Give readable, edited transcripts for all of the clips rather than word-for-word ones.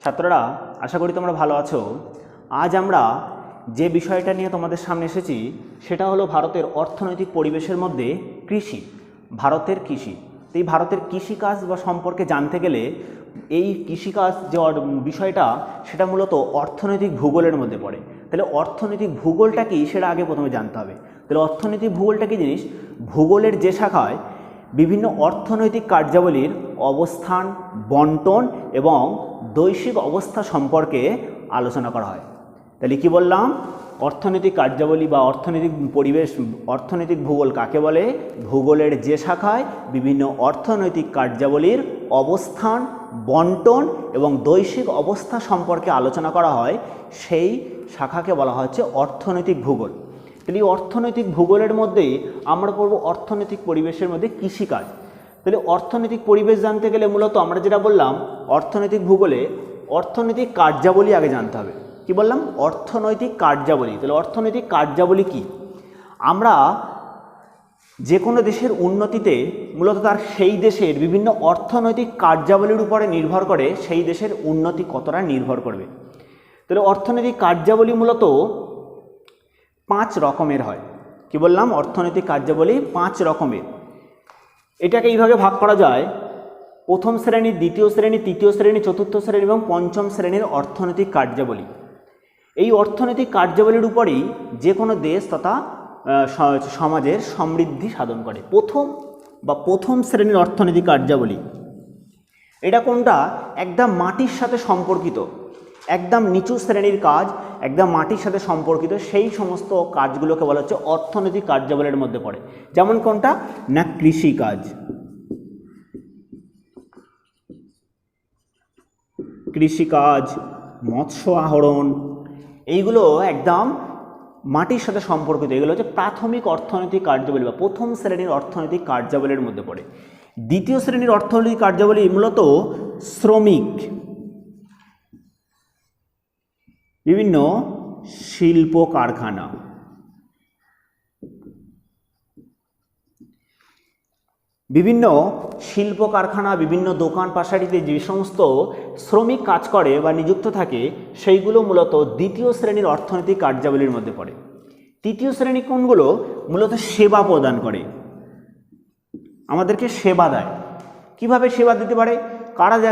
ছাত্ররা আশা করি তোমরা ভালো আছো। আজ আমরা যে বিষয়টা নিয়ে তোমাদের সামনে এসেছি সেটা হলো ভারতের অর্থনৈতিক পরিবেশের মধ্যে কৃষি, ভারতের কৃষি। এই ভারতের কৃষিকাজ বা সম্পর্কে জানতে গেলে এই কৃষিকাজ যে বিষয়টা সেটা মূলত অর্থনৈতিক ভূগোলের মধ্যে পড়ে। তাহলে অর্থনৈতিক ভূগোলটা কি সেটা আগে প্রথমে জানতে হবে। তাহলে অর্থনৈতিক ভূগোলটা কি জিনিস? ভূগোলের যে শাখায় বিভিন্ন অর্থনৈতিক কার্যাবলীর অবস্থান, বন্টন এবং বৈশ্বিক অবস্থা সম্পর্কে আলোচনা করা হয়। তাহলে কি বললাম? অর্থনৈতিক কার্যাবলী বা অর্থনৈতিক পরিবেশ, অর্থনৈতিক ভূগোল কাকে বলে? ভূগোলের যে শাখায় বিভিন্ন অর্থনৈতিক কার্যাবলীর অবস্থান, বন্টন এবং বৈশ্বিক অবস্থা সম্পর্কে আলোচনা করা হয় সেই শাখাকে বলা হচ্ছে অর্থনৈতিক ভূগোল। তাহলে এই অর্থনৈতিক ভূগোলের মধ্যেই আমরা পড়ব অর্থনৈতিক পরিবেশের মধ্যে কৃষিকাজ। তাহলে অর্থনৈতিক পরিবেশ জানতে গেলে মূলত আমরা যেটা বললাম অর্থনৈতিক ভূগোলে অর্থনৈতিক কার্যাবলী আগে জানতে হবে। কি বললাম? অর্থনৈতিক কার্যাবলী। তাহলে অর্থনৈতিক কার্যাবলী কি? আমরা যে কোনো দেশের উন্নতিতে মূলত তার সেই দেশের বিভিন্ন অর্থনৈতিক কার্যাবলীর উপরে নির্ভর করে সেই দেশের উন্নতি কতটা নির্ভর করবে। তাহলে অর্থনৈতিক কার্যাবলী মূলত 5 রকমের হয়। কি বললাম? অর্থনৈতিক কার্যাবলী 5 রকমের। এটাকে এইভাবে ভাগ করা যায়: প্রথম শ্রেণী, দ্বিতীয় শ্রেণী, তৃতীয় শ্রেণী, চতুর্থ শ্রেণী এবং পঞ্চম শ্রেণীর অর্থনৈতিক কার্যাবলী। এই অর্থনৈতিক কার্যাবলীর উপরেই যে কোনো দেশ তথা সমাজের সমৃদ্ধি সাধন করে। প্রথম শ্রেণীর অর্থনৈতিক কার্যাবলী এটা কোনটা? একদম মাটির সাথে সম্পর্কিত, একদম নিচু শ্রেণীর কাজ, একদম মাটির সাথে সম্পর্কিত সেই সমস্ত কাজগুলোকে বলা হচ্ছে অর্থনৈতিক কার্যাবলীর মধ্যে পড়ে। যেমন কোনটা? না কৃষিকাজ, মৎস্য আহরণ, এইগুলো একদম মাটির সাথে সম্পর্কিত। এগুলো হচ্ছে প্রাথমিক অর্থনৈতিক কার্যাবলী বা প্রথম শ্রেণীর অর্থনৈতিক কার্যাবলীর মধ্যে পড়ে। দ্বিতীয় শ্রেণীর অর্থনৈতিক কার্যাবলী মূলত শ্রমিক, বিভিন্ন শিল্প কারখানা, বিভিন্ন দোকান পাশারিতে যে সমস্ত শ্রমিক কাজ করে বা নিযুক্ত থাকে সেইগুলো মূলত দ্বিতীয় শ্রেণীর অর্থনৈতিক কার্যাবলীর মধ্যে পড়ে। তৃতীয় শ্রেণী কোনগুলো? মূলত সেবা প্রদান করে, আমাদেরকে সেবা দেয়। কিভাবে সেবা দিতে পারে?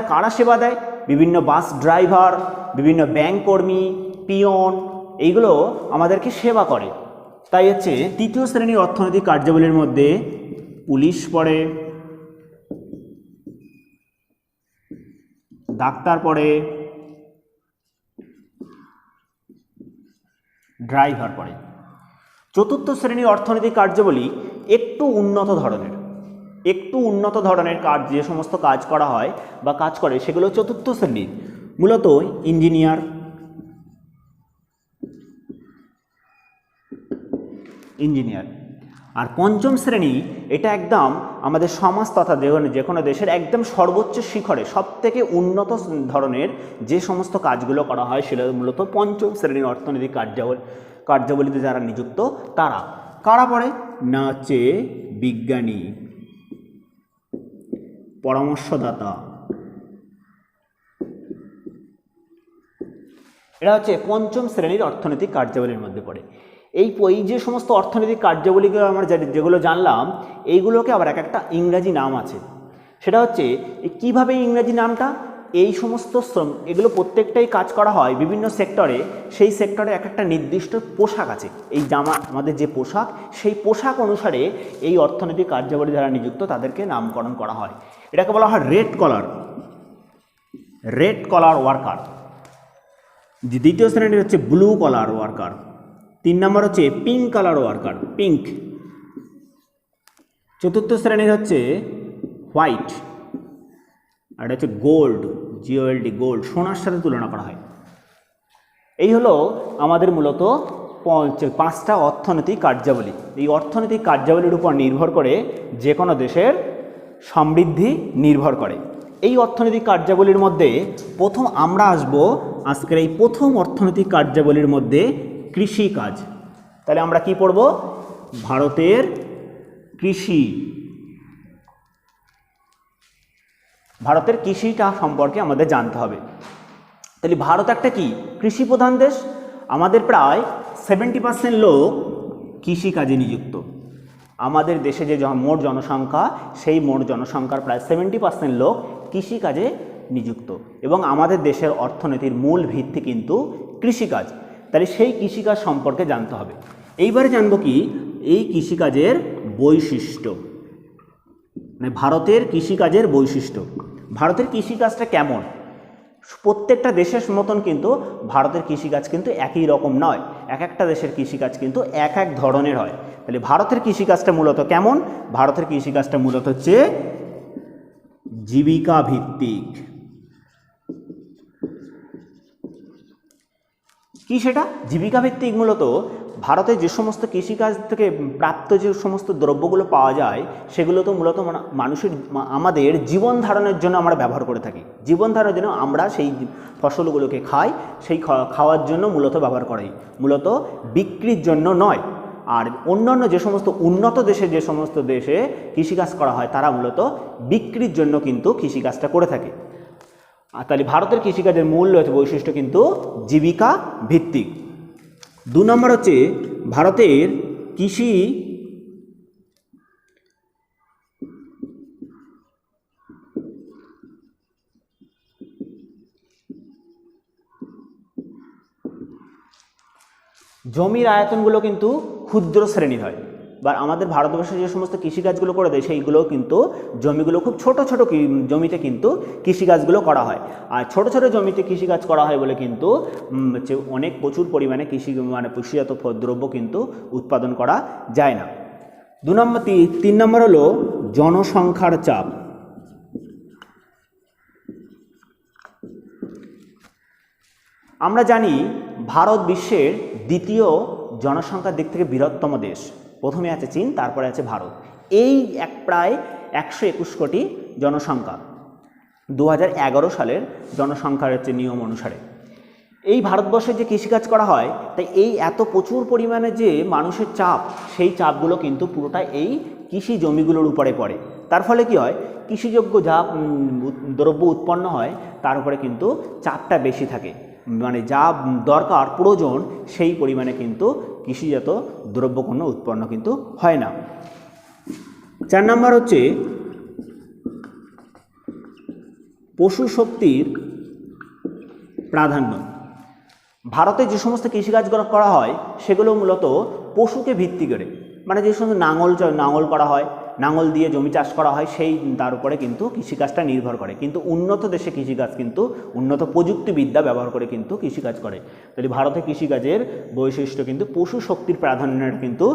কারা সেবা দেয়? বিভিন্ন বাস ড্রাইভার, বিভিন্ন ব্যাংক কর্মী, পিয়ন, এইগুলো আমাদেরকে সেবা করে। তাই হচ্ছে তৃতীয় শ্রেণীর অর্থনৈতিক কার্যাবলীর মধ্যে পুলিশ পড়ে, ডাক্তার পড়ে, ড্রাইভার পড়ে। চতুর্থ শ্রেণীর অর্থনৈতিক কার্যাবলী একটু উন্নত ধরনের কাজ, যে সমস্ত কাজ করা হয় বা কাজ করে সেগুলো চতুর্থ শ্রেণীর, মূলত ইঞ্জিনিয়ার, আর পঞ্চম শ্রেণী এটা একদম আমাদের সমাজ তথা যে কোনো দেশের একদম সর্বোচ্চ শিখরে সবথেকে উন্নত ধরনের যে সমস্ত কাজগুলো করা হয় সেটা মূলত পঞ্চম শ্রেণীর অর্থনৈতিক কার্যাবলীতে যারা নিযুক্ত তারা। কারা পড়ে? না হচ্ছে বিজ্ঞানী, পরামর্শদাতা, এরা হচ্ছে পঞ্চম শ্রেণীর অর্থনৈতিক কার্যাবলীর মধ্যে পড়ে। এই যে সমস্ত অর্থনৈতিক কার্যাবলীগুলো আমরা যেগুলো জানলাম এইগুলোকে আবার একটা ইংরাজি নাম আছে। সেটা হচ্ছে কিভাবে ইংরাজি নামটা? এই সমস্ত এগুলো প্রত্যেকটাই কাজ করা হয় বিভিন্ন সেক্টরে, সেই সেক্টরে একটা নির্দিষ্ট পোশাক আছে। এই জামা আমাদের যে পোশাক, সেই পোশাক অনুসারে এই অর্থনৈতিক কার্যাবলী যারা নিযুক্ত তাদেরকে নামকরণ করা হয়। এটাকে বলা হয় রেড কলার ওয়ার্কার। দ্বিতীয় শ্রেণীর হচ্ছে ব্লু কলার ওয়ার্কার। 3 নম্বর হচ্ছে পিঙ্ক কালার ওয়ার্কার, পিঙ্ক। চতুর্থ শ্রেণীর হচ্ছে হোয়াইট, আর এটা হচ্ছে গোল্ড, GOLD, গোল্ড, সোনার সাথে তুলনা করা হয়। এই হলো আমাদের মূলত 5টা অর্থনৈতিক কার্যাবলী। এই অর্থনৈতিক কার্যাবলীর উপর নির্ভর করে যে কোনো দেশের সমৃদ্ধি নির্ভর করে। এই অর্থনৈতিক কার্যাবলীর মধ্যে প্রথম আমরা আসবো আজকের এই প্রথম অর্থনৈতিক কার্যাবলীর মধ্যে কৃষিকাজ। তাহলে আমরা কি পড়ব? ভারতের কৃষি, ভারতের কৃষিটা সম্পর্কে আমাদের জানতে হবে। তাহলে ভারত একটা কি কৃষি প্রধান দেশ। আমাদের প্রায় 70% লোক কৃষিকাজে নিযুক্ত। আমাদের দেশে যে মোট জনসংখ্যা, সেই মোট জনসংখ্যার প্রায় 70% লোক কৃষিকাজে নিযুক্ত এবং আমাদের দেশের অর্থনীতির মূল ভিত্তি কিন্তু কৃষিকাজ। তাহলে সেই কৃষিকাজ সম্পর্কে জানতে হবে। এইবারে জানবো কি এই কৃষিকাজের বৈশিষ্ট্য, মানে ভারতের কৃষিকাজের বৈশিষ্ট্য। ভারতের কৃষিকাজটা কেমন? প্রত্যেকটা দেশের মতন কিন্তু ভারতের কৃষিকাজ কিন্তু একই রকম নয়, এক একটা দেশের কৃষিকাজ কিন্তু এক এক ধরনের হয়। তাহলে ভারতের কৃষিকাজটা মূলত কেমন? ভারতের কৃষিকাজটা মূলত হচ্ছে জীবিকা ভিত্তিক। কি সেটা? জীবিকা ভিত্তিক। মূলত ভারতে যে সমস্ত কৃষিকাজ থেকে প্রাপ্ত যে সমস্ত দ্রব্যগুলো পাওয়া যায় সেগুলো তো মূলত মানুষের আমাদের জীবন ধারণের জন্য আমরা ব্যবহার করে থাকি। জীবন ধারণের জন্য আমরা সেই ফসলগুলোকে খাই, সেই খাওয়ার জন্য মূলত ব্যবহার করি, মূলত বিক্রির জন্য নয়। আর অন্যান্য যে সমস্ত উন্নত দেশে যে সমস্ত দেশে কৃষিকাজ করা হয় তারা মূলত বিক্রির জন্য কিন্তু কৃষিকাজটা করে থাকে। আর তাহলে ভারতের কৃষিকাজের মূল বৈশিষ্ট্য কিন্তু জীবিকা ভিত্তিক। 2 নম্বর হচ্ছে ভারতের কৃষি জমির আয়তনগুলো কিন্তু ক্ষুদ্র শ্রেণীর হয়। বা আমাদের ভারতবর্ষে যে সমস্ত কৃষিকাজগুলো করে দেয় সেইগুলো কিন্তু জমিগুলো খুব ছোট ছোট জমিতে কিন্তু কৃষিকাজগুলো করা হয়। আর ছোট ছোট জমিতে কৃষিকাজ করা হয় বলে কিন্তু অনেক প্রচুর পরিমাণে কৃষিজাত দ্রব্য কিন্তু উৎপাদন করা যায় না। 3 নম্বর হলো জনসংখ্যার চাপ। আমরা জানি ভারত বিশ্বের দ্বিতীয় জনসংখ্যার দিক থেকে বৃহত্তম দেশ। প্রথমে আছে চীন, তারপরে আছে ভারত। এই প্রায় 121 কোটি জনসংখ্যা 2011 সালের জনসংখ্যার হচ্ছে নিয়ম অনুসারে। এই ভারতবর্ষে যে কৃষিকাজ করা হয় তাই এই এত প্রচুর পরিমাণে যে মানুষের চাপ, সেই চাপগুলো কিন্তু পুরোটা এই কৃষি জমিগুলোর উপরে পড়ে। তার ফলে কি হয়, কৃষিযোগ্য যা দ্রব্য উৎপন্ন হয় তার উপরে কিন্তু চাপটা বেশি থাকে। মানে যা দরকার প্রয়োজন সেই পরিমাণে কিন্তু কৃষিজাত দ্রব্যপণ্য উৎপন্ন কিন্তু হয় না। 4 নম্বর হচ্ছে পশু শক্তির প্রাধান্য। ভারতে যে সমস্ত কৃষিকাজ করা হয় সেগুলো মূলত পশুকে ভিত্তি করে, মানে যে সমস্ত নাঙল করা হয়, নাঙল দিয়ে জমি চাষ করা হয়, সেই তার উপরে কিন্তু কৃষিকাজটা নির্ভর করে। কিন্তু উন্নত দেশে কৃষিকাজ কিন্তু উন্নত প্রযুক্তিবিদ্যা ব্যবহার করে কিন্তু কৃষিকাজ করে। তাহলে ভারতে কৃষিকাজের বৈশিষ্ট্য কিন্তু পশু শক্তির প্রাধান্যের কিন্তু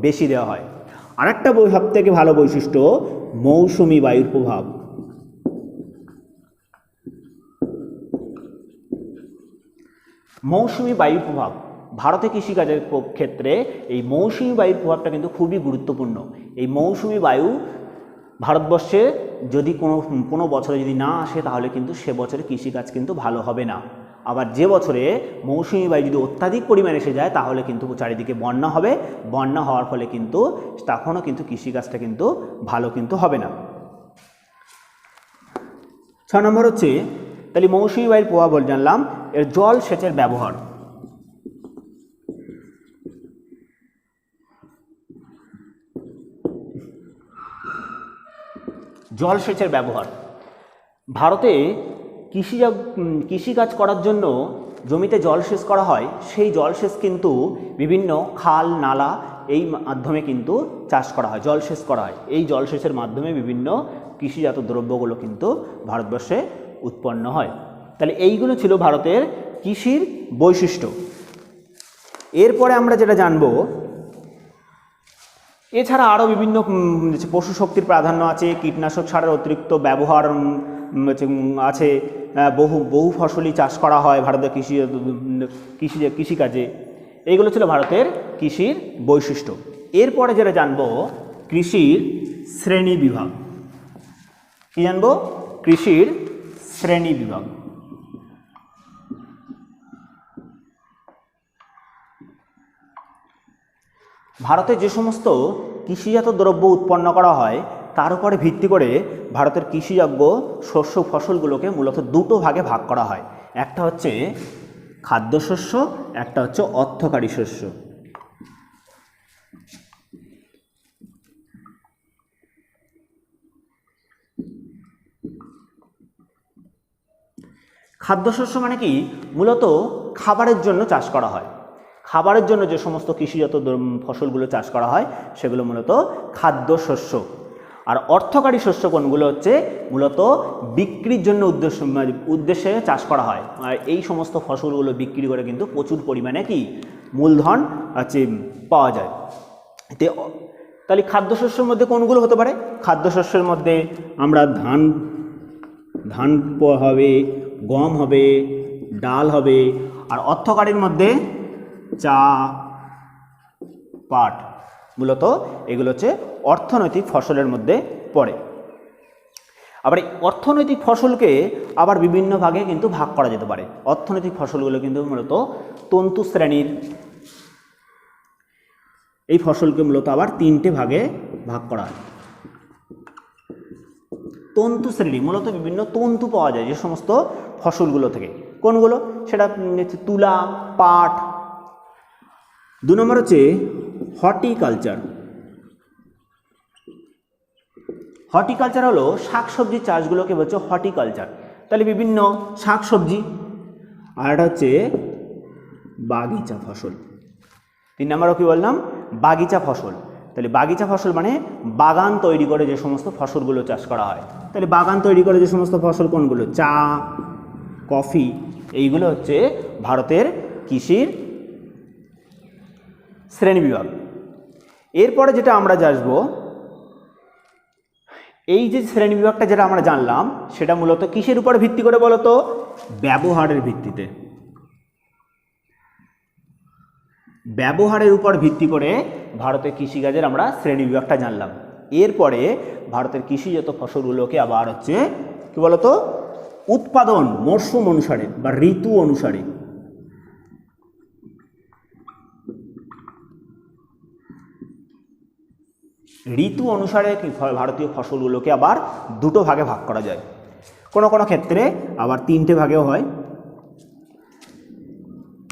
বেশি দেওয়া হয়। আরেকটা সব থেকে ভালো বৈশিষ্ট্য মৌসুমি বায়ুর প্রভাব। মৌসুমি বায়ুর প্রভাব ভারতে কৃষিকাজের ক্ষেত্রে এই মৌসুমি বায়ুর প্রভাবটা কিন্তু খুবই গুরুত্বপূর্ণ। এই মৌসুমি বায়ু ভারতবর্ষে যদি কোনো বছরে যদি না আসে তাহলে কিন্তু সে বছরে কৃষিকাজ কিন্তু ভালো হবে না। আবার যে বছরে মৌসুমি বায়ু যদি অত্যাধিক পরিমাণে এসে যায় তাহলে কিন্তু চারিদিকে বন্যা হবে। বন্যা হওয়ার ফলে কিন্তু তখনও কিন্তু কৃষিকাজটা কিন্তু ভালো কিন্তু হবে না। 6 নম্বর হচ্ছে তাহলে মৌসুমি বায়ুর প্রভাব জানলাম। এর জল সেচের ব্যবহার। জলসেচের ব্যবহার ভারতে কৃষিকাজ করার জন্য জমিতে জলসেচ করা হয়। সেই জলসেচ কিন্তু বিভিন্ন খাল নালা এই মাধ্যমে কিন্তু চাষ করা হয়, জলসেচ করা হয়। এই জলসেচের মাধ্যমে বিভিন্ন কৃষিজাত দ্রব্যগুলো কিন্তু ভারতবর্ষে উৎপন্ন হয়। তাহলে এইগুলো ছিল ভারতের কৃষির বৈশিষ্ট্য। এরপরে আমরা যেটা জানব, এছাড়া আরও বিভিন্ন পশু শক্তির প্রাধান্য আছে, কীটনাশক সারের অতিরিক্ত ব্যবহার আছে, বহু ফসলি চাষ করা হয় ভারতের কৃষিকাজে। এইগুলো ছিল ভারতের কৃষির বৈশিষ্ট্য। এরপরে যেটা জানব কৃষির শ্রেণী বিভাগ। কি জানব? কৃষির শ্রেণী বিভাগ। ভারতে যে সমস্ত কৃষিজাত দ্রব্য উৎপন্ন করা হয় তার উপরে ভিত্তি করে ভারতের কৃষিযোগ্য শস্য ফসলগুলোকে মূলত দুটো ভাগে ভাগ করা হয়। একটা হচ্ছে খাদ্যশস্য, একটা হচ্ছে অর্থকারী শস্য। খাদ্যশস্য মানে কি, মূলত খাবারের জন্য চাষ করা হয়। খাবারের জন্য যে সমস্ত কৃষিজাত ফসলগুলো চাষ করা হয় সেগুলো মূলত খাদ্যশস্য। আর অর্থকারী শস্য কোনগুলো হচ্ছে মূলত বিক্রির জন্য উদ্দেশ্যে চাষ করা হয়। আর এই সমস্ত ফসলগুলো বিক্রি করে কিন্তু প্রচুর পরিমাণে কি মূলধন আছে পাওয়া যায়। তাহলে খাদ্যশস্যের মধ্যে কোনগুলো হতে পারে? খাদ্যশস্যের মধ্যে আমরা ধান হবে, গম হবে, ডাল হবে। আর অর্থকারীর মধ্যে চা, পাট, মূলত এগুলো হচ্ছে অর্থনৈতিক ফসলের মধ্যে পড়ে। আবার এই অর্থনৈতিক ফসলকে আবার বিভিন্ন ভাগে কিন্তু ভাগ করা যেতে পারে। অর্থনৈতিক ফসলগুলো কিন্তু মূলত তন্তু শ্রেণীর। এই ফসলকে মূলত আবার 3টে ভাগে ভাগ করা হয়। তন্তু শ্রেণী, মূলত বিভিন্ন তন্তু পাওয়া যায় যে সমস্ত ফসলগুলো থেকে। কোনগুলো? সেটা তুলা, পাট। 2 নম্বর হচ্ছে হর্টিকালচার। হর্টিকালচার হলো শাকসবজি চাষগুলোকে বলছে হর্টিকালচার। তাহলে বিভিন্ন শাকসবজি। আর এটা হচ্ছে বাগিচা ফসল। 3 নম্বরও কি বললাম? বাগিচা ফসল। তাহলে বাগিচা ফসল মানে বাগান তৈরি করে যে সমস্ত ফসলগুলো চাষ করা হয়। তাহলে বাগান তৈরি করে যে সমস্ত ফসল কোনগুলো? চা, কফি, এইগুলো হচ্ছে ভারতের কৃষির শ্রেণীবিভাগ। এরপরে যেটা আমরা আসবো, এই যে শ্রেণীবিভাগটা যেটা আমরা জানলাম সেটা মূলত কিসের উপর ভিত্তি করে বলো তো? ব্যবহারের ভিত্তিতে। ব্যবহারের উপর ভিত্তি করে ভারতের কৃষিকাজের আমরা শ্রেণীবিভাগটা জানলাম। এরপরে ভারতের কৃষিজাত ফসলগুলোকে আবার হচ্ছে কি বলতো? উৎপাদন মরশুম অনুসারে বা ঋতু অনুসারে। ঋতু অনুসারে ভারতীয় ফসলগুলোকে আবার 2টো ভাগে ভাগ করা যায়। কোনো কোনো ক্ষেত্রে আবার 3টে ভাগেও হয়।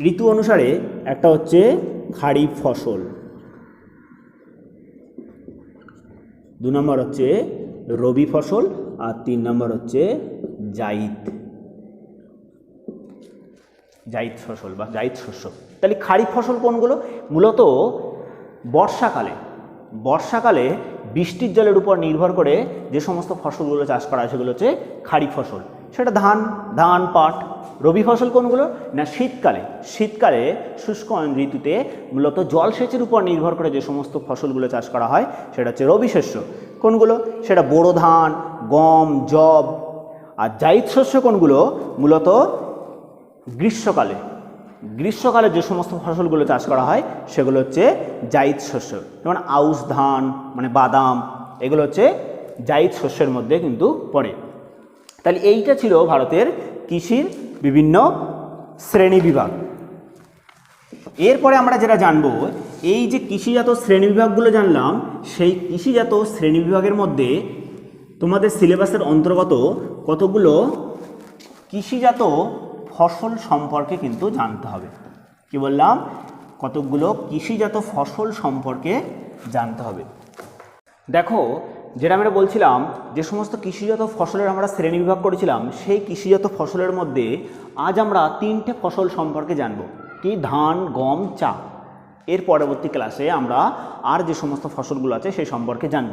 ঋতু অনুসারে একটা হচ্ছে খারিফ ফসল, 2 নম্বর হচ্ছে রবি ফসল, আর 3 নম্বর হচ্ছে জাইদ ফসল বা জাইদ শস্য। তাহলে খারিফ ফসল কোনগুলো? মূলত বর্ষাকালে বৃষ্টির জলের উপর নির্ভর করে যে সমস্ত ফসলগুলো চাষ করা হয় সেগুলো হচ্ছে খারিফ ফসল। সেটা ধান, পাট। রবি ফসল কোনগুলো? না শীতকালে শুষ্ক ঋতুতে মূলত জলসেচের উপর নির্ভর করে যে সমস্ত ফসলগুলো চাষ করা হয় সেটা হচ্ছে রবি শস্য। কোনগুলো? সেটা বোরো ধান, গম, যব। আর জাইদ শস্য কোনগুলো? মূলত গ্রীষ্মকালে যে সমস্ত ফসলগুলো চাষ করা হয় সেগুলো হচ্ছে জাইদ শস্য। যেমন আউশ ধান মানে বাদাম, এগুলো হচ্ছে জাইদ শস্যের মধ্যে কিন্তু পড়ে। তাহলে এইটা ছিল ভারতের কৃষির বিভিন্ন শ্রেণীবিভাগ। এরপরে আমরা যেটা জানবো, এই যে কৃষিজাত শ্রেণীবিভাগগুলো জানলাম, সেই কৃষিজাত শ্রেণীবিভাগের মধ্যে তোমাদের সিলেবাসের অন্তর্গত কতগুলো কৃষিজাত ফসল সম্পর্কে কিন্তু জানতে হবে। কি বললাম? কতগুলো কৃষিজাত ফসল সম্পর্কে জানতে হবে। দেখো, যেটা আমরা বলছিলাম যে সমস্ত কৃষিজাত ফসলের আমরা শ্রেণীবিভাগ করেছিলাম, সেই কৃষিজাত ফসলের মধ্যে আজ আমরা 3টে ফসল সম্পর্কে জানব। কি? ধান, গম, চা। এর পরবর্তী ক্লাসে আমরা আর যে সমস্ত ফসলগুলো আছে সেই সম্পর্কে জানব।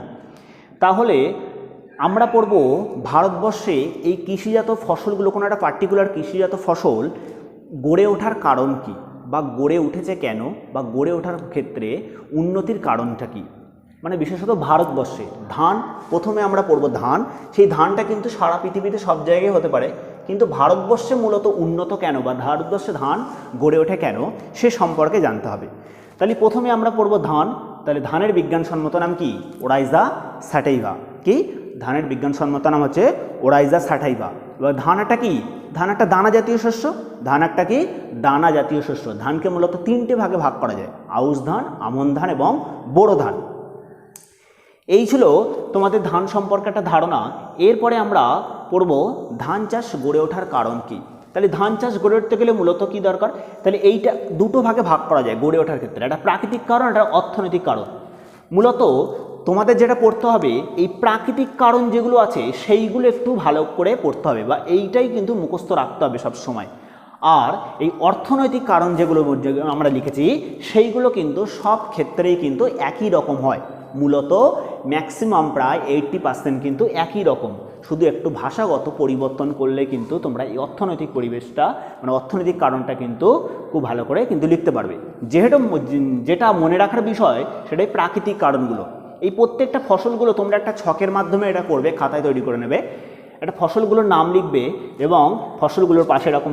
তাহলে আমরা পড়ব ভারতবর্ষে এই কৃষিজাত ফসলগুলো, কোনো একটা পার্টিকুলার কৃষিজাত ফসল গড়ে ওঠার কারণ কি, বা গড়ে উঠেছে কেন, বা গড়ে ওঠার ক্ষেত্রে উন্নতির কারণটা কি। মানে বিশেষত ভারতবর্ষে ধান, প্রথমে আমরা পড়ব ধান। সেই ধানটা কিন্তু সারা পৃথিবীতে সব জায়গায় হতে পারে, কিন্তু ভারতবর্ষে মূলত উন্নত কেন, বা ভারতবর্ষে ধান গড়ে ওঠে কেন, সে সম্পর্কে জানতে হবে। তাহলে প্রথমে আমরা পড়ব ধান। তাহলে ধানের বিজ্ঞানসম্মত নাম কি? ওরাইজা স্যাটাইভা। কি? ধানের বিজ্ঞানসম্মত নাম হচ্ছে ওরাইজা স্যাটাইভা। এবার ধান একটা কি? ধান একটা দানা জাতীয় শস্য। ধান একটা কি? দানা জাতীয় শস্য। ধানকে মূলত 3টে ভাগে ভাগ করা যায়: আউশ ধান, আমন ধান এবং বোরো ধান। এই ছিল তোমাদের ধান সম্পর্কে একটা ধারণা। এরপরে আমরা পড়ব ধান চাষ গড়ে ওঠার কারণ কি। তাহলে ধান চাষ গড়ে উঠতে গেলে মূলত কী দরকার? তাহলে এইটা দুটো ভাগে ভাগ করা যায় গড়ে ওঠার ক্ষেত্রে, একটা প্রাকৃতিক কারণ, একটা অর্থনৈতিক কারণ। মূলত তোমাদের যেটা পড়তে হবে, এই প্রাকৃতিক কারণ যেগুলো আছে সেইগুলো একটু ভালো করে পড়তে হবে, বা এইটাই কিন্তু মুখস্থ রাখতে হবে সব সময়। আর এই অর্থনৈতিক কারণ যেগুলো আমরা লিখেছি সেইগুলো কিন্তু সব ক্ষেত্রেই কিন্তু একই রকম হয়, মূলত ম্যাক্সিমাম প্রায় 80% কিন্তু একই রকম, শুধু একটু ভাষাগত পরিবর্তন করলে কিন্তু তোমরা এই অর্থনৈতিক পরিবেশটা মানে অর্থনৈতিক কারণটা কিন্তু খুব ভালো করে কিন্তু লিখতে পারবে। যেটা মনে রাখার বিষয় সেটাই প্রাকৃতিক কারণগুলো। এই প্রত্যেকটা ফসলগুলো তোমরা একটা ছকের মাধ্যমে এটা করবে, খাতায় তৈরি করে নেবে, একটা ফসলগুলোর নাম লিখবে এবং ফসলগুলোর পাশে এরকম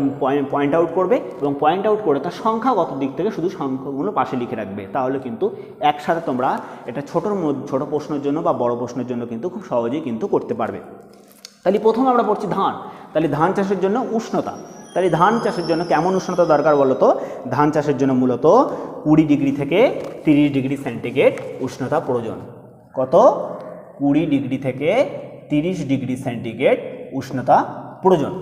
পয়েন্ট আউট করবে এবং পয়েন্ট আউট করে তার সংখ্যাগত দিক থেকে শুধু সংখ্যাগুলো পাশে লিখে রাখবে। তাহলে কিন্তু একসাথে তোমরা এটা ছোট প্রশ্নের জন্য বা বড় প্রশ্নের জন্য কিন্তু খুব সহজেই কিন্তু করতে পারবে। তাহলে প্রথমে আমরা পড়ছি ধান। তাহলে ধান চাষের জন্য উষ্ণতা। তাহলে ধান চাষের জন্য কেমন উষ্ণতা দরকার বলো তো? ধান চাষের জন্য মূলত 20 ডিগ্রি থেকে 30 ডিগ্রি সেন্টিগ্রেড উষ্ণতা প্রয়োজন। কত? 20 ডিগ্রি থেকে 30 ডিগ্রি সেন্টিগ্রেড উষ্ণতা প্রয়োজন।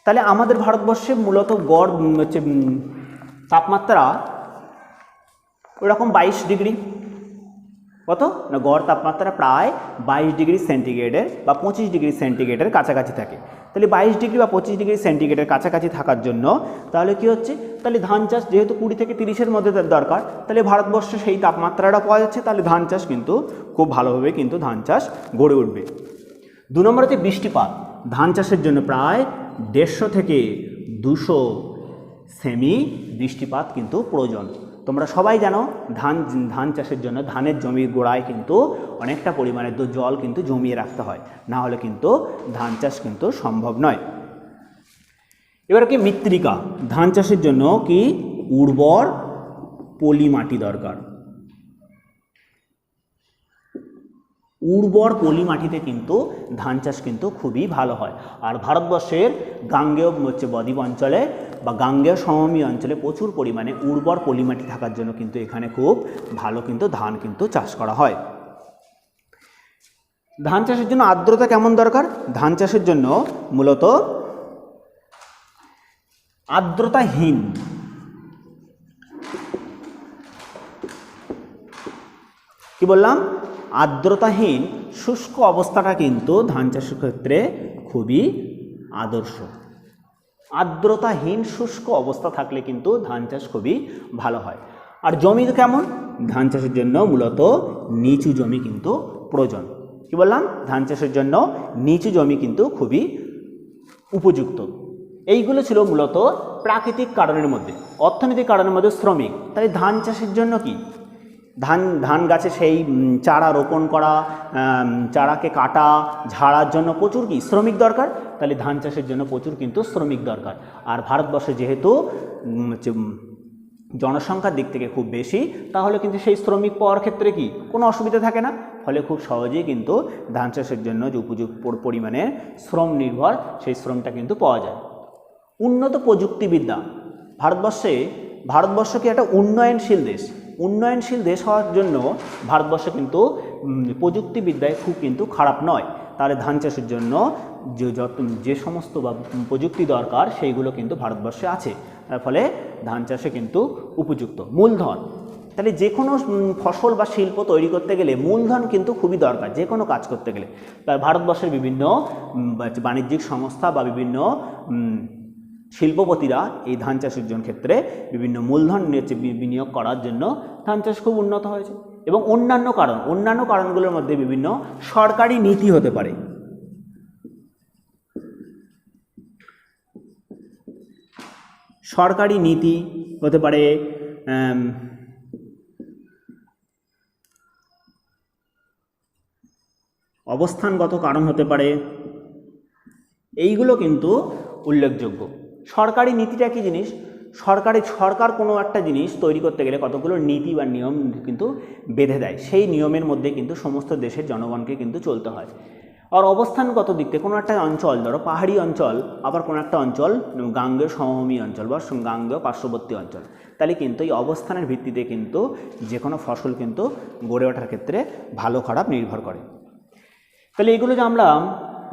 তাহলে আমাদের ভারতবর্ষে মূলত গড় হচ্ছে তাপমাত্রা ওরকম 22 ডিগ্রি। কত না? গড় তাপমাত্রা প্রায় 22 ডিগ্রি সেন্টিগ্রেডের বা 25 ডিগ্রি সেন্টিগ্রেডের কাছাকাছি থাকে। তাহলে 22 ডিগ্রি বা 25 ডিগ্রি সেন্টিগ্রেডের কাছাকাছি থাকার জন্য তাহলে কি হচ্ছে? তাহলে ধান চাষ যেহেতু 20 থেকে 30-এর মধ্যে দরকার, তাহলে ভারতবর্ষে সেই তাপমাত্রাটা পাওয়া যাচ্ছে, তাহলে ধান চাষ কিন্তু খুব ভালোভাবে কিন্তু ধান চাষ গড়ে উঠবে। 2 নম্বর হচ্ছে বৃষ্টিপাত। ধান চাষের জন্য প্রায় 150 থেকে 200 সেমি বৃষ্টিপাত কিন্তু প্রয়োজন। তোমরা সবাই জানো ধান চাষের জন্য ধানের জমির গোড়ায় কিন্তু অনেকটা পরিমাণে জল কিন্তু জমিয়ে রাখতে হয়, না হলে কিন্তু ধান চাষ কিন্তু সম্ভব নয়। এবার কি মৃত্তিকা? ধান চাষের জন্য কি উর্বর পলি মাটি দরকার। উর্বর পলি মাটিতে কিন্তু ধান চাষ কিন্তু খুবই ভালো হয়। আর ভারতবর্ষের গাঙ্গেয় বদ্বীপ অঞ্চলে বা গাঙ্গেয় সমভূমি অঞ্চলে প্রচুর পরিমাণে উর্বর পলি মাটি থাকার জন্য কিন্তু এখানে খুব ভালো কিন্তু ধান কিন্তু চাষ করা হয়। ধান চাষের জন্য আর্দ্রতা কেমন দরকার? ধান চাষের জন্য মূলত আর্দ্রতাহীন, কি বললাম? আর্দ্রতাহীন শুষ্ক অবস্থাটা কিন্তু ধান চাষের ক্ষেত্রে খুবই আদর্শ। আর্দ্রতাহীন শুষ্ক অবস্থা থাকলে কিন্তু ধান চাষ খুবই ভালো হয়। আর জমি কেমন? ধান চাষের জন্য মূলত নিচু জমি কিন্তু প্রয়োজন। কি বললাম? ধান চাষের জন্য নিচু জমি কিন্তু খুবই উপযুক্ত। এইগুলো ছিল মূলত প্রাকৃতিক কারণের মধ্যে। অর্থনৈতিক কারণের মধ্যে শ্রমিক। তাই ধান চাষের জন্য কি? ধান গাছে সেই চারা রোপণ করা, চারাকে কাটা, ঝাড়ার জন্য প্রচুর কি শ্রমিক দরকার। তাহলে ধান চাষের জন্য প্রচুর কিন্তু শ্রমিক দরকার। আর ভারতবর্ষে যেহেতু জনসংখ্যার দিক থেকে খুব বেশি, তাহলে কিন্তু সেই শ্রমিক পাওয়ার ক্ষেত্রে কি কোনো অসুবিধা থাকে না। ফলে খুব সহজেই কিন্তু ধান চাষের জন্য যে উপযুক্ত পরিমাণে শ্রম নির্ভর সেই শ্রমটা কিন্তু পাওয়া যায়। উন্নত প্রযুক্তিবিদ্যা। ভারতবর্ষ কি একটা উন্নয়নশীল দেশ। উন্নয়নশীল দেশ হওয়ার জন্য ভারতবর্ষ কিন্তু প্রযুক্তিবিদ্যায় খুব কিন্তু খারাপ নয়। তাহলে ধান চাষের জন্য যে সমস্ত প্রযুক্তি দরকার সেইগুলো কিন্তু ভারতবর্ষে আছে, তার ফলে ধান চাষে কিন্তু উপযুক্ত। মূলধন। তাহলে যে কোনো ফসল বা শিল্প তৈরি করতে গেলে মূলধন কিন্তু খুবই দরকার, যে কোনো কাজ করতে গেলে। তাই ভারতবর্ষের বিভিন্ন বাণিজ্যিক সংস্থা বা বিভিন্ন শিল্পপতিরা এই ধান চাষের ক্ষেত্রে বিভিন্ন মূলধন বিনিয়োগ করার জন্য ধান চাষ খুব উন্নত হয়েছে। এবং অন্যান্য কারণগুলোর মধ্যে বিভিন্ন সরকারি নীতি হতে পারে। সরকারি নীতি হতে পারে, অবস্থানগত কারণ হতে পারে। এইগুলো কিন্তু উল্লেখযোগ্য। সরকারি নীতিটা কি জিনিস? সরকার কোনো একটা জিনিস তৈরি করতে গেলে কতগুলো নীতি বা নিয়ম কিন্তু বেঁধে দেয়, সেই নিয়মের মধ্যে কিন্তু সমস্ত দেশের জনগণকে কিন্তু চলতে হয়। আর অবস্থানগত দিক থেকে কোনো একটা অঞ্চল, ধরো পাহাড়ি অঞ্চল, আবার কোনো একটা অঞ্চল গাঙ্গেয় সমভূমি অঞ্চল বা গাঙ্গেয় পার্শ্ববর্তী অঞ্চল, তাহলে কিন্তু এই অবস্থানের ভিত্তিতে কিন্তু যে কোনো ফসল কিন্তু গড়ে ওঠার ক্ষেত্রে ভালো খারাপ নির্ভর করে। তাহলে এগুলো জানলাম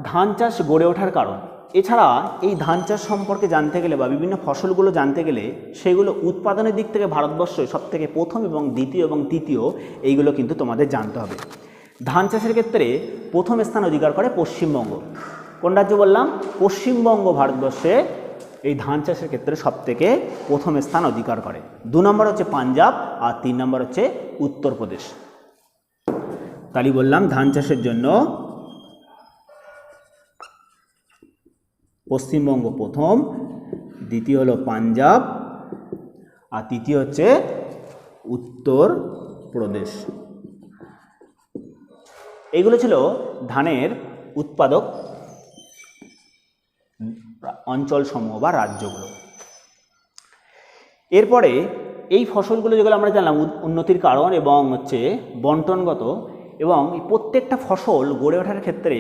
ধান চাষ গড়ে ওঠার কারণ। এছাড়া এই ধান চাষ সম্পর্কে জানতে গেলে বা বিভিন্ন ফসলগুলো জানতে গেলে সেগুলো উৎপাদনের দিক থেকে ভারতবর্ষ সবথেকে প্রথম এবং দ্বিতীয় এবং তৃতীয়, এইগুলো কিন্তু তোমাদের জানতে হবে। ধান চাষের ক্ষেত্রে প্রথম স্থান অধিকার করে পশ্চিমবঙ্গ। কোন রাজ্য বললাম? পশ্চিমবঙ্গ ভারতবর্ষে এই ধান চাষের ক্ষেত্রে সবথেকে প্রথম স্থান অধিকার করে। 2 নম্বর হচ্ছে পাঞ্জাব আর 3 নম্বর হচ্ছে উত্তরপ্রদেশ। তাহলে বললাম ধান চাষের জন্য পশ্চিমবঙ্গ প্রথম, দ্বিতীয় হলো পাঞ্জাব আর তৃতীয় হচ্ছে উত্তরপ্রদেশ। এইগুলো ছিল ধানের উৎপাদক অঞ্চলসমূহ বা রাজ্যগুলো। এরপরে এই ফসলগুলো যেগুলো আমরা জানলাম উন্নতির কারণ এবং হচ্ছে বন্টনগত, এবং এই প্রত্যেকটা ফসল গড়ে ওঠার ক্ষেত্রে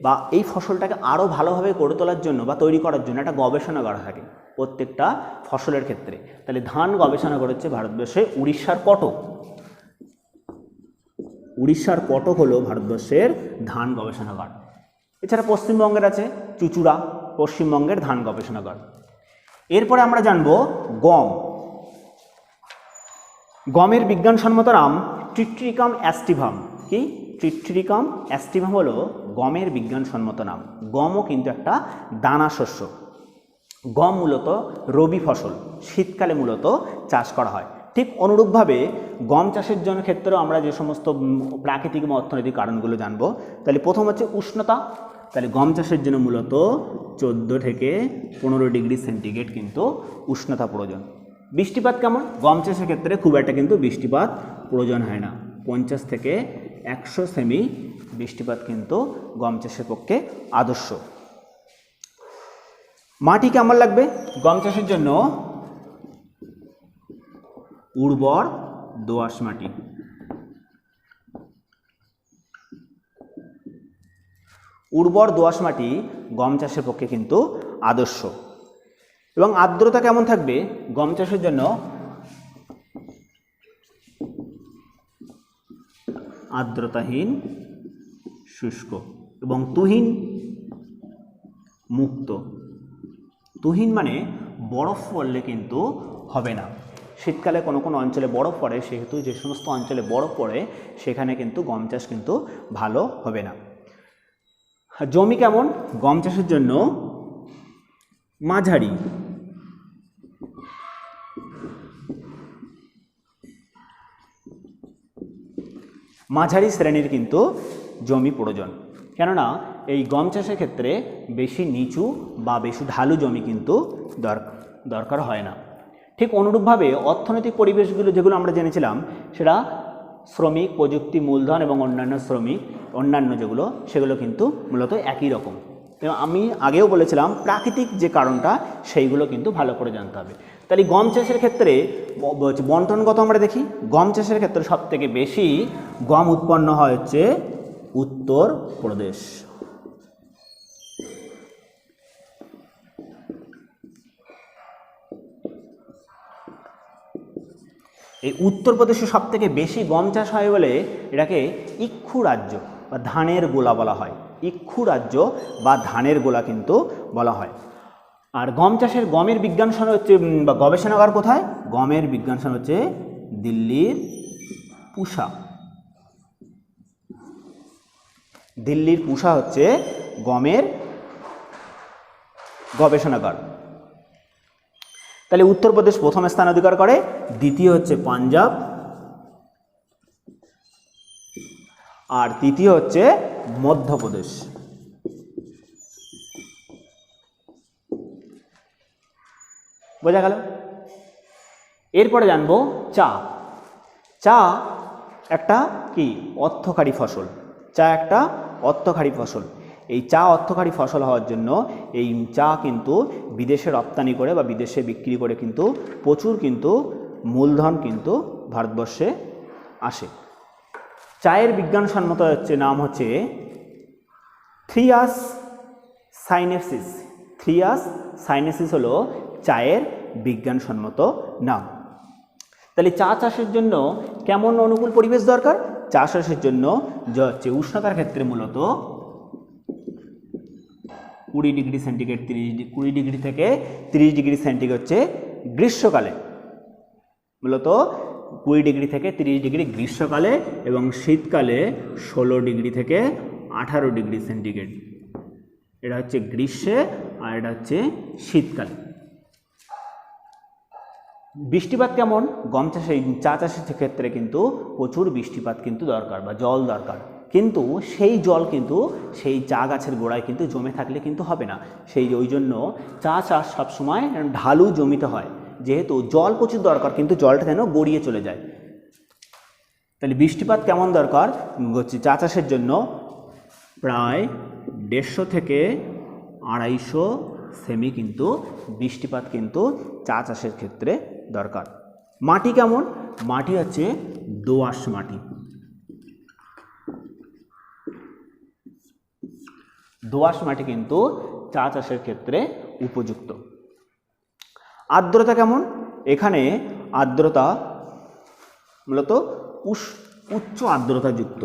বা এই ফসলটাকে আরও ভালোভাবে গড়ে তোলার জন্য বা তৈরি করার জন্য একটা গবেষণাগার থাকে প্রত্যেকটা ফসলের ক্ষেত্রে। তাহলে ধান গবেষণাগার হচ্ছে ভারতবর্ষে উড়িষ্যার কটক। উড়িষ্যার কটক হলো ভারতবর্ষের ধান গবেষণাগার। এছাড়া পশ্চিমবঙ্গের আছে চুঁচুড়া, পশ্চিমবঙ্গের ধান গবেষণাগার। এরপরে আমরা জানব গম। গমের বিজ্ঞানসম্মত নাম ট্রিট্রিকাম অ্যাস্টিভাম। কি? ট্রিট্রিকাম অ্যাস্টিভাম হলো গমের বিজ্ঞানসম্মত নাম। গমও কিন্তু একটা দানা শস্য। গম মূলত রবি ফসল, শীতকালে মূলত চাষ করা হয়। ঠিক অনুরূপভাবে গম চাষের জন্য ক্ষেত্রেও আমরা যে সমস্ত প্রাকৃতিক বা অর্থনৈতিক কারণগুলো জানব। তাহলে প্রথম হচ্ছে উষ্ণতা। তাহলে গম চাষের জন্য মূলত 14 থেকে 15 ডিগ্রি সেন্টিগ্রেড কিন্তু উষ্ণতা প্রয়োজন। বৃষ্টিপাত কেমন? গম চাষের ক্ষেত্রে খুব একটা কিন্তু বৃষ্টিপাত প্রয়োজন হয় না। 50 থেকে 100 সেমি বৃষ্টিপাত কিন্তু গম চাষের পক্ষে আদর্শ। মাটি কেমন লাগবে গম চাষের জন্য? উর্বর দোআঁশ মাটি। উর্বর দোআঁশ মাটি গম চাষের পক্ষে কিন্তু আদর্শ। এবং আর্দ্রতা কেমন থাকবে গম চাষের জন্য? আর্দ্রতাহীন শুষ্ক এবং তুহিন মুক্ত। তুহিন মানে বরফ পড়লে কিন্তু হবে না। শীতকালে কোনো কোনো অঞ্চলে বরফ পড়ে, সেহেতু যে সমস্ত অঞ্চলে বরফ পড়ে সেখানে কিন্তু গম চাষ কিন্তু ভালো হবে না। জমি কেমন গম চাষের জন্য? মাঝারি। মাঝারি শ্রেণীর কিন্তু জমি প্রয়োজন, কেননা এই গম চাষের ক্ষেত্রে বেশি নিচু বা বেশি ঢালু জমি কিন্তু দরকার হয় না। ঠিক অনুরূপভাবে অর্থনৈতিক পরিবেশগুলো যেগুলো আমরা জেনেছিলাম, সেটা শ্রমিক, প্রযুক্তি, মূলধন এবং অন্যান্য যেগুলো সেগুলো কিন্তু মূলত একই রকম। এবং আমি আগেও বলেছিলাম প্রাকৃতিক যে কারণটা সেইগুলো কিন্তু ভালো করে জানতে হবে। তাহলে গম চাষের ক্ষেত্রে বন্টনগত আমরা দেখি। গম চাষের ক্ষেত্রে সবথেকে বেশি গম উৎপন্ন হয় হচ্ছে উত্তরপ্রদেশ। এই উত্তরপ্রদেশে সবথেকে বেশি গম চাষ হয় বলে এটাকে ইক্ষু রাজ্য বা ধানের গোলা বলা হয়। ইক্ষু রাজ্য বা ধানের গোলা কিন্তু বলা হয়। আর গম চাষের গমের বিজ্ঞানসন হচ্ছে বা গবেষণাগার কোথায়? গমের বিজ্ঞানসন হচ্ছে দিল্লির পুসা। দিল্লির পুসা হচ্ছে গমের গবেষণাগার। তাহলে উত্তরপ্রদেশ প্রথম স্থান অধিকার করে, দ্বিতীয় হচ্ছে পাঞ্জাব আর তৃতীয় হচ্ছে মধ্যপ্রদেশ। বোঝা গেল? এরপরে জানবো চা। চা একটা কি অর্থকারী ফসল। চা একটা অর্থকারী ফসল। এই চা অর্থকারী ফসল হওয়ার জন্য এই চা কিন্তু বিদেশে রপ্তানি করে বা বিদেশে বিক্রি করে কিন্তু প্রচুর কিন্তু মূলধন কিন্তু ভারতবর্ষে আসে। চায়ের বিজ্ঞানসম্মত নাম হচ্ছে থ্রিয়াস সাইনেসিস। থ্রিয়াস সাইনেসিস হলো চায়ের বিজ্ঞানসম্মত নাম। তাহলে চা চাষের জন্য কেমন অনুকূল পরিবেশ দরকার? চা চাষের জন্য হচ্ছে উষ্ণতার ক্ষেত্রে মূলত 20°C 20° থেকে 30°C হচ্ছে গ্রীষ্মকালে, মূলত 20° থেকে 30° গ্রীষ্মকালে, এবং শীতকালে 16° থেকে 18°C। এটা হচ্ছে গ্রীষ্মে আর এটা হচ্ছে শীতকালে। বৃষ্টিপাত কেমন? গম চাষে, চা চাষের ক্ষেত্রে কিন্তু প্রচুর বৃষ্টিপাত কিন্তু দরকার বা জল দরকার, কিন্তু সেই জল কিন্তু সেই চা গাছের গোড়ায় কিন্তু জমে থাকলে কিন্তু হবে না। ওই জন্য চা চাষ সবসময় ঢালু জমিতে হয়, যেহেতু জল প্রচুর দরকার, কিন্তু জলটা যেন গড়িয়ে চলে যায়। তাহলে বৃষ্টিপাত কেমন দরকার হচ্ছে চা চাষের জন্য? প্রায় 150 থেকে 250 সেমি কিন্তু বৃষ্টিপাত কিন্তু চা চাষের ক্ষেত্রে দরকার। মাটি কেমন? মাটি হচ্ছে দোআঁশ মাটি। দোআঁশ মাটি কিন্তু চা চাষের ক্ষেত্রে উপযুক্ত। আর্দ্রতা কেমন? এখানে আর্দ্রতা মূলত উচ্চ আর্দ্রতাযুক্ত।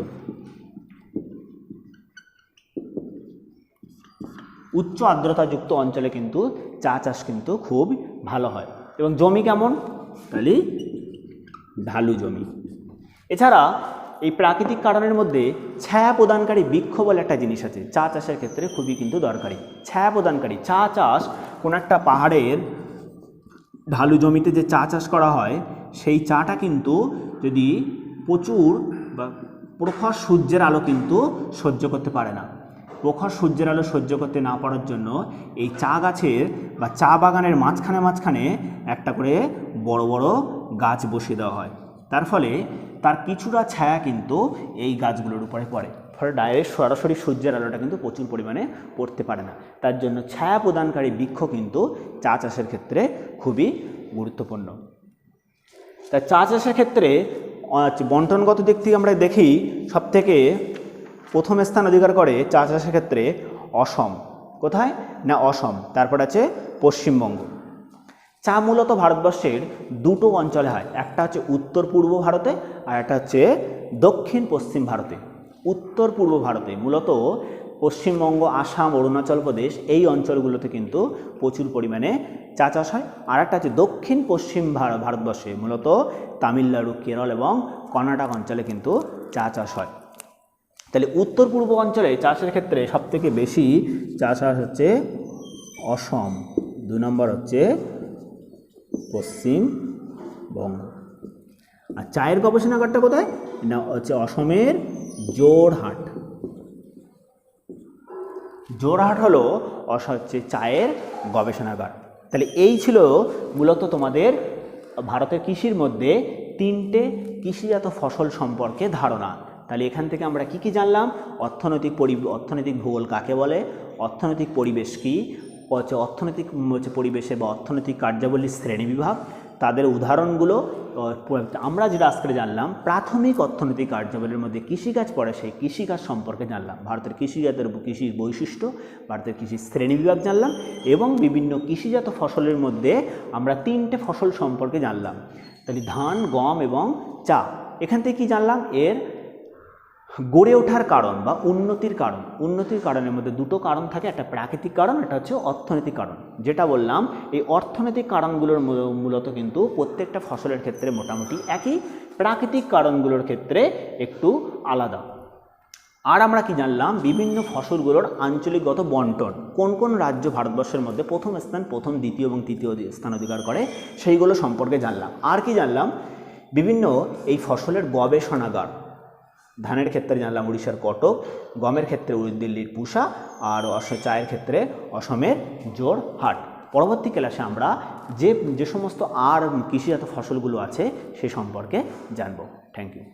উচ্চ আর্দ্রতাযুক্ত অঞ্চলে কিন্তু চা চাষ কিন্তু খুব ভালো হয়। এবং জমি কেমন? তাহলে ঢালু জমি। এছাড়া এই প্রাকৃতিক কারণের মধ্যে ছায়া প্রদানকারী বৃক্ষ বলে একটা জিনিস আছে, চা চাষের ক্ষেত্রে খুবই কিন্তু দরকারি। ছায়া প্রদানকারী চা চাষ, কোনো একটা পাহাড়ের ঢালু জমিতে যে চা চাষ করা হয়, সেই চাটা কিন্তু যদি প্রচুর বা প্রখর সূর্যের আলো কিন্তু সহ্য করতে পারে না। প্রখর সূর্যের আলো সহ্য করতে না পারার জন্য এই চা গাছের বা চা বাগানের মাঝখানে একটা করে বড় বড় গাছ বসিয়ে দেওয়া হয়। তার ফলে তার কিছুটা ছায়া কিন্তু এই গাছগুলোর উপরে পড়ে, ফলে ডাইরেক্ট সরাসরি সূর্যের আলোটা কিন্তু প্রচুর পরিমাণে পড়তে পারে না। তার জন্য ছায়া প্রদানকারী বৃক্ষ কিন্তু চা চাষের ক্ষেত্রে খুবই গুরুত্বপূর্ণ। তাই চা চাষের ক্ষেত্রে বন্টনগত দিক থেকে আমরা দেখি, সবথেকে প্রথম স্থান অধিকার করে চা চাষের ক্ষেত্রে অসম। কোথায় না? অসম। তারপর আছে পশ্চিমবঙ্গ। চা মূলত ভারতবর্ষের দুটো অঞ্চলে হয়, একটা হচ্ছে উত্তর পূর্ব ভারতে আর একটা হচ্ছে দক্ষিণ পশ্চিম ভারতে। উত্তর পূর্ব ভারতে মূলত পশ্চিমবঙ্গ, আসাম, অরুণাচল প্রদেশ এই অঞ্চলগুলোতে কিন্তু প্রচুর পরিমাণে চা চাষ হয়। আর একটা হচ্ছে দক্ষিণ পশ্চিম ভারতবর্ষে মূলত তামিলনাড়ু, কেরল এবং কর্ণাটক অঞ্চলে কিন্তু চা চাষ হয়। তাহলে উত্তর পূর্ব অঞ্চলে চাষের ক্ষেত্রে সবথেকে বেশি চা চাষ হচ্ছে অসম, 2 নম্বর হচ্ছে পশ্চিমবঙ্গ। আর চায়ের গবেষণাগারটা কোথায় না? হচ্ছে অসমের জোরহাট। জোরহাট হলো হচ্ছে চায়ের গবেষণাগার। তাহলে এই ছিল মূলত তোমাদের ভারতের কৃষির মধ্যে 3টে কৃষিজাত ফসল সম্পর্কে ধারণা। তাহলে এখান থেকে আমরা কি জানলাম? অর্থনৈতিক ভূগোল কাকে বলে, অর্থনৈতিক পরিবেশ কী, অর্থনৈতিক পরিবেশে বা অর্থনৈতিক কার্যাবলীর শ্রেণীবিভাগ, তাদের উদাহরণগুলো আমরা যেটা আজকে জানলাম। প্রাথমিক অর্থনৈতিক কার্যাবলীর মধ্যে কৃষিকাজ পড়ে, সেই কৃষিকাজ সম্পর্কে জানলাম। ভারতের কৃষির বৈশিষ্ট্য, ভারতের কৃষির শ্রেণীবিভাগ জানলাম, এবং বিভিন্ন কৃষিজাত ফসলের মধ্যে আমরা 3টে ফসল সম্পর্কে জানলাম। তাহলে ধান, গম এবং চা। এখান থেকে কি জানলাম? এর গড়ে ওঠার কারণ বা উন্নতির কারণের মধ্যে 2টো কারণ থাকে, একটা প্রাকৃতিক কারণ, একটা হচ্ছে অর্থনৈতিক কারণ। যেটা বললাম, এই অর্থনৈতিক কারণগুলোর মূলত কিন্তু প্রত্যেকটা ফসলের ক্ষেত্রে মোটামুটি একই, প্রাকৃতিক কারণগুলোর ক্ষেত্রে একটু আলাদা। আর আমরা কি জানলাম? বিভিন্ন ফসলগুলোর আঞ্চলিকগত বন্টন, কোন কোন রাজ্য ভারতবর্ষের মধ্যে প্রথম স্থান, প্রথম, দ্বিতীয় এবং তৃতীয় স্থান অধিকার করে, সেইগুলো সম্পর্কে জানলাম। আর কি জানলাম? বিভিন্ন এই ফসলের গবেষণাগার। ধানের ক্ষেত্রে জানলাম উড়িষ্যার কটক, গমের ক্ষেত্রে দিল্লির পুসা, আর চায়ের ক্ষেত্রে অসমের জোরহাট। পরবর্তী ক্লাসে আমরা যে সমস্ত আর কৃষিজাত ফসলগুলো আছে সে সম্পর্কে জানব। Thank you.